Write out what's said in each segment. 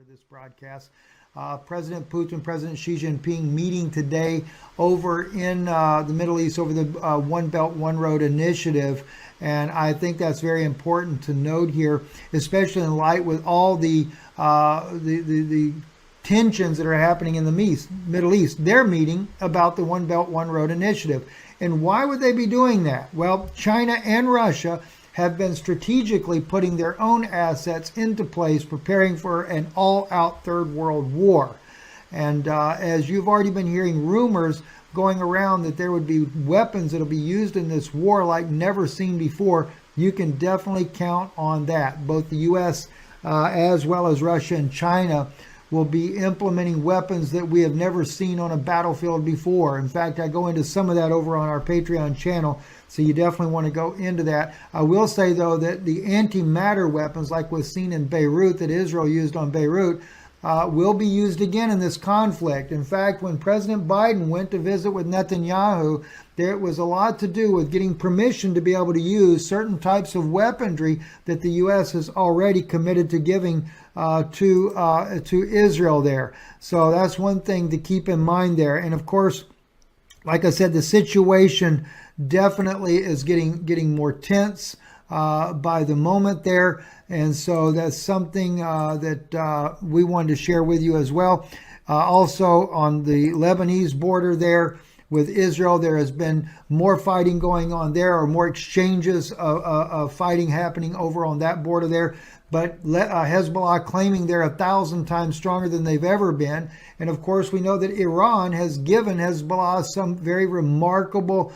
of this broadcast. President Putin, President Xi Jinping meeting today over in the Middle East over the One Belt, One Road initiative. And I think that's very important to note here, especially in light with all the tensions that are happening in the Middle East. They're meeting about the One Belt, One Road initiative. And why would they be doing that? Well, China and Russia have been strategically putting their own assets into place, preparing for an all-out third world war. And as you've already been hearing rumors going around that there would be weapons that will be used in this war like never seen before, you can definitely count on that. Both the U.S. As well as Russia and China will be implementing weapons that we have never seen on a battlefield before. In fact, I go into some of that over on our Patreon channel, so you definitely want to go into that. I will say, though, that the antimatter weapons, like was seen in Beirut, that Israel used on Beirut, will be used again in this conflict. In fact, when President Biden went to visit with Netanyahu, there was a lot to do with getting permission to be able to use certain types of weaponry that the U.S. has already committed to giving to Israel there. So that's one thing to keep in mind there. And of course, like I said, the situation definitely is getting more tense by the moment there. And so that's something that we wanted to share with you as well. Also on the Lebanese border there with Israel, there has been more fighting going on there, or more exchanges of fighting happening over on that border there. But Hezbollah claiming they're 1,000 times stronger than they've ever been. And of course, we know that Iran has given Hezbollah some very remarkable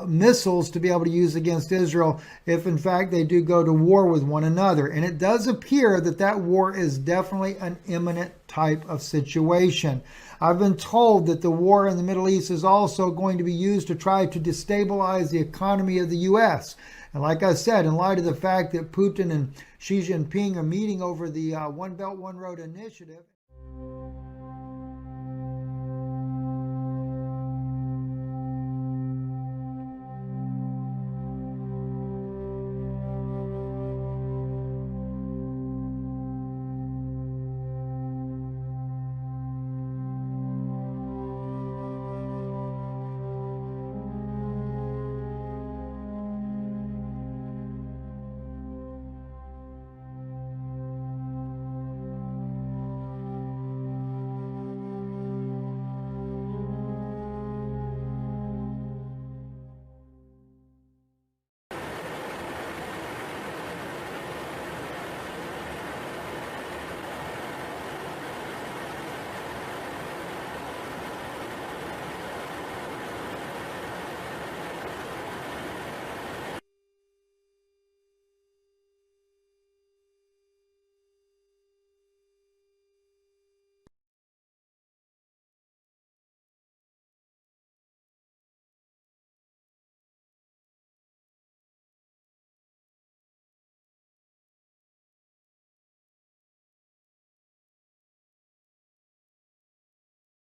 missiles to be able to use against Israel if in fact they do go to war with one another. And it does appear that that war is definitely an imminent type of situation. I've been told that the war in the Middle East is also going to be used to try to destabilize the economy of the U.S. And like I said, in light of the fact that Putin and Xi Jinping are meeting over the One Belt, One Road initiative.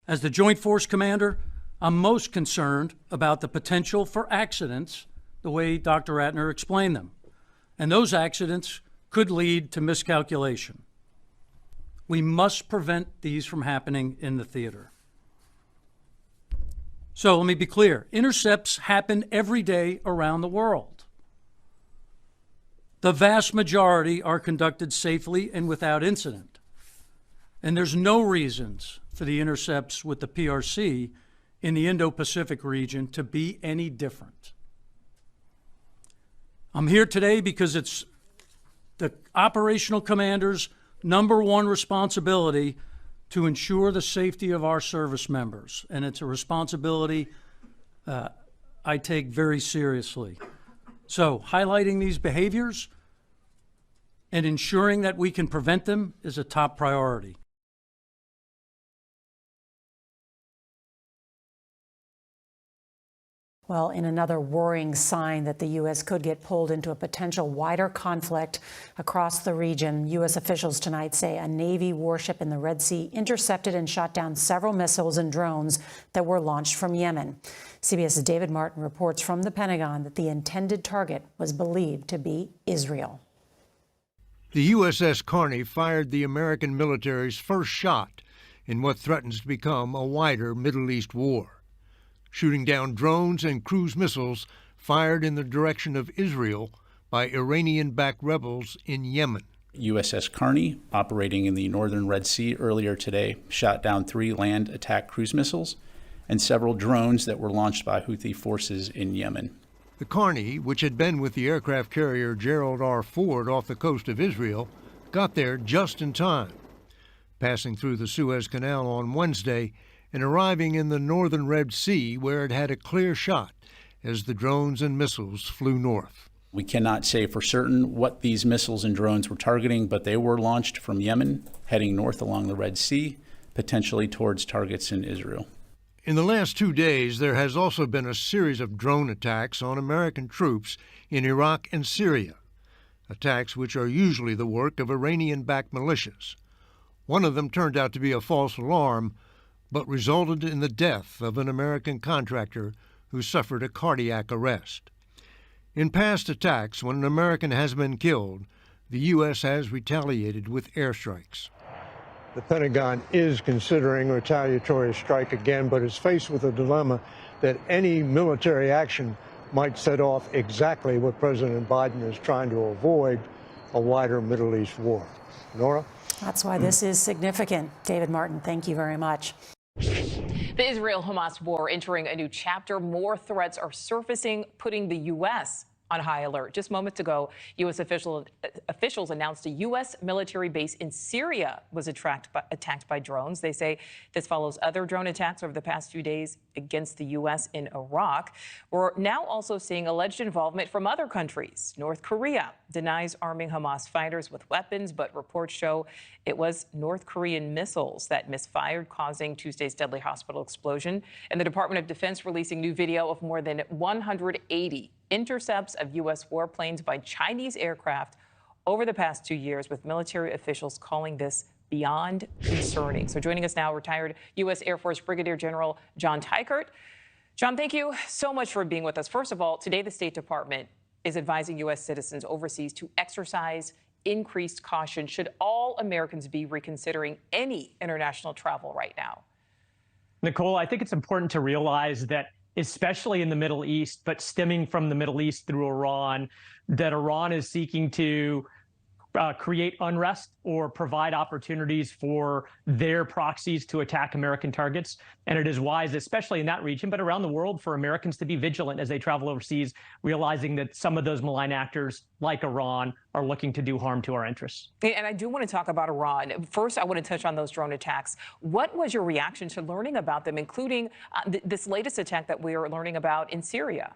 As the Joint Force Commander, I'm most concerned about the potential for accidents, the way Dr. Ratner explained them. And those accidents could lead to miscalculation. We must prevent these from happening in the theater. So let me be clear. Intercepts happen every day around the world. The vast majority are conducted safely and without incident. And there's no reasons for the intercepts with the PRC in the Indo-Pacific region to be any different. I'm here today because it's the operational commander's #1 responsibility to ensure the safety of our service members. And it's a responsibility I take very seriously. So highlighting these behaviors and ensuring that we can prevent them is a top priority. Well, in another worrying sign that the U.S. could get pulled into a potential wider conflict across the region, U.S. officials tonight say a Navy warship in the Red Sea intercepted and shot down several missiles and drones that were launched from Yemen. CBS's David Martin reports from the Pentagon that the intended target was believed to be Israel. The USS Carney fired the American military's first shot in what threatens to become a wider Middle East war, shooting down drones and cruise missiles fired in the direction of Israel by Iranian-backed rebels in Yemen. USS Carney, operating in the northern Red Sea earlier today, shot down 3 land attack cruise missiles and several drones that were launched by Houthi forces in Yemen. The Carney, which had been with the aircraft carrier Gerald R. Ford off the coast of Israel, got there just in time, passing through the Suez Canal on Wednesday and arriving in the northern Red Sea, where it had a clear shot as the drones and missiles flew north. We cannot say for certain what these missiles and drones were targeting, but they were launched from Yemen, heading north along the Red Sea, potentially towards targets in Israel. In the last 2 days, there has also been a series of drone attacks on American troops in Iraq and Syria, attacks which are usually the work of Iranian-backed militias. One of them turned out to be a false alarm, but resulted in the death of an American contractor who suffered a cardiac arrest. In past attacks, when an American has been killed, the U.S. has retaliated with airstrikes. The Pentagon is considering a retaliatory strike again, but is faced with a dilemma that any military action might set off exactly what President Biden is trying to avoid, a wider Middle East war. Nora? That's why this is significant. David Martin, thank you very much. The Israel-Hamas war entering a new chapter. More threats are surfacing, putting the U.S. on high alert. Just moments ago, U.S. officials announced a U.S. military base in Syria was attacked by drones. They say this follows other drone attacks over the past few days against the U.S. in Iraq. We're now also seeing alleged involvement from other countries. North Korea denies arming Hamas fighters with weapons, but reports show it was North Korean missiles that misfired, causing Tuesday's deadly hospital explosion. And the Department of Defense releasing new video of more than 180 intercepts of U.S. warplanes by Chinese aircraft over the past 2 years, with military officials calling this beyond concerning. So joining us now, retired U.S. Air Force Brigadier General John Teichert. John, thank you so much for being with us. First of all, today the State Department is advising U.S. citizens overseas to exercise increased caution. Should all Americans be reconsidering any international travel right now? Nicole, I think it's important to realize that, especially in the Middle East, but stemming from the Middle East through Iran, that Iran is seeking to create unrest or provide opportunities for their proxies to attack American targets. And it is wise, especially in that region, but around the world, for Americans to be vigilant as they travel overseas, realizing that some of those malign actors, like Iran, are looking to do harm to our interests. And I do want to talk about Iran. First, I want to touch on those drone attacks. What was your reaction to learning about them, including this latest attack that we are learning about in Syria?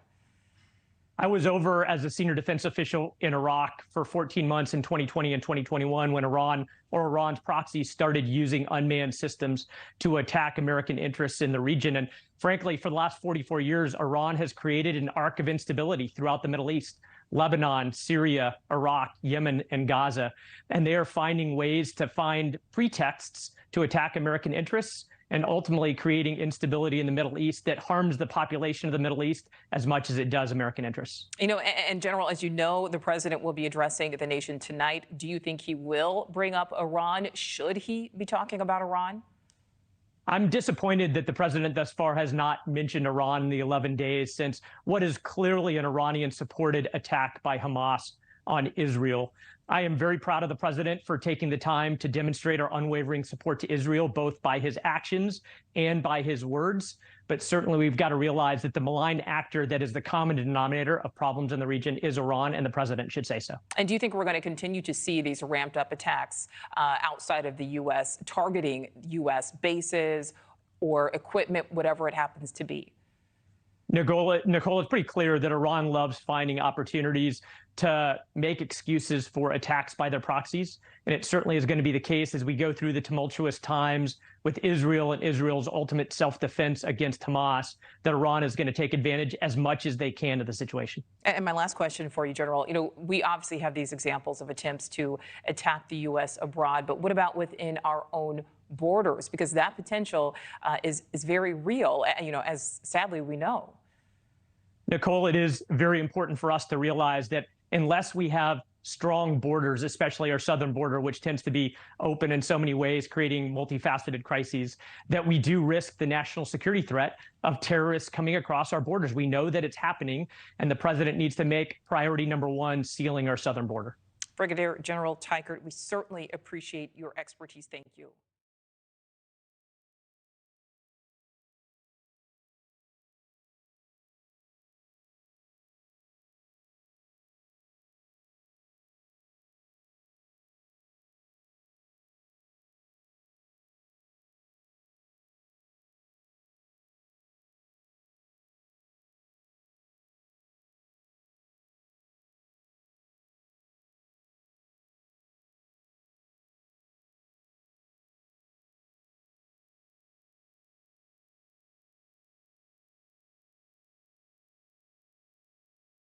I was over as a senior defense official in Iraq for 14 months in 2020 and 2021 when Iran's proxies started using unmanned systems to attack American interests in the region. And frankly, for the last 44 years, Iran has created an arc of instability throughout the Middle East: Lebanon, Syria, Iraq, Yemen, and Gaza. And they are finding ways to find pretexts to attack American interests, and ultimately creating instability in the Middle East that harms the population of the Middle East as much as it does American interests. You know, and General, as you know, the president will be addressing the nation tonight. Do you think he will bring up Iran? Should he be talking about Iran? I'm disappointed that the president thus far has not mentioned Iran in the 11 days since what is clearly an Iranian-supported attack by Hamas on Israel. I am very proud of the president for taking the time to demonstrate our unwavering support to Israel, both by his actions and by his words. But certainly we've got to realize that the malign actor that is the common denominator of problems in the region is Iran, and the president should say so. And do you think we're going to continue to see these ramped up attacks outside of the U.S., targeting U.S. bases or equipment, whatever it happens to be? Nicole, it's pretty clear that Iran loves finding opportunities to make excuses for attacks by their proxies. And it certainly is going to be the case as we go through the tumultuous times with Israel and Israel's ultimate self-defense against Hamas, that Iran is going to take advantage as much as they can of the situation. And my last question for you, General, you know, we obviously have these examples of attempts to attack the U.S. abroad, but what about within our own borders? Because that potential is very real, you know, as sadly we know. Nicole, it is very important for us to realize that unless we have strong borders, especially our southern border, which tends to be open in so many ways, creating multifaceted crises, that we do risk the national security threat of terrorists coming across our borders. We know that it's happening, and the president needs to make priority number one sealing our southern border. Brigadier General Teichert, we certainly appreciate your expertise. Thank you.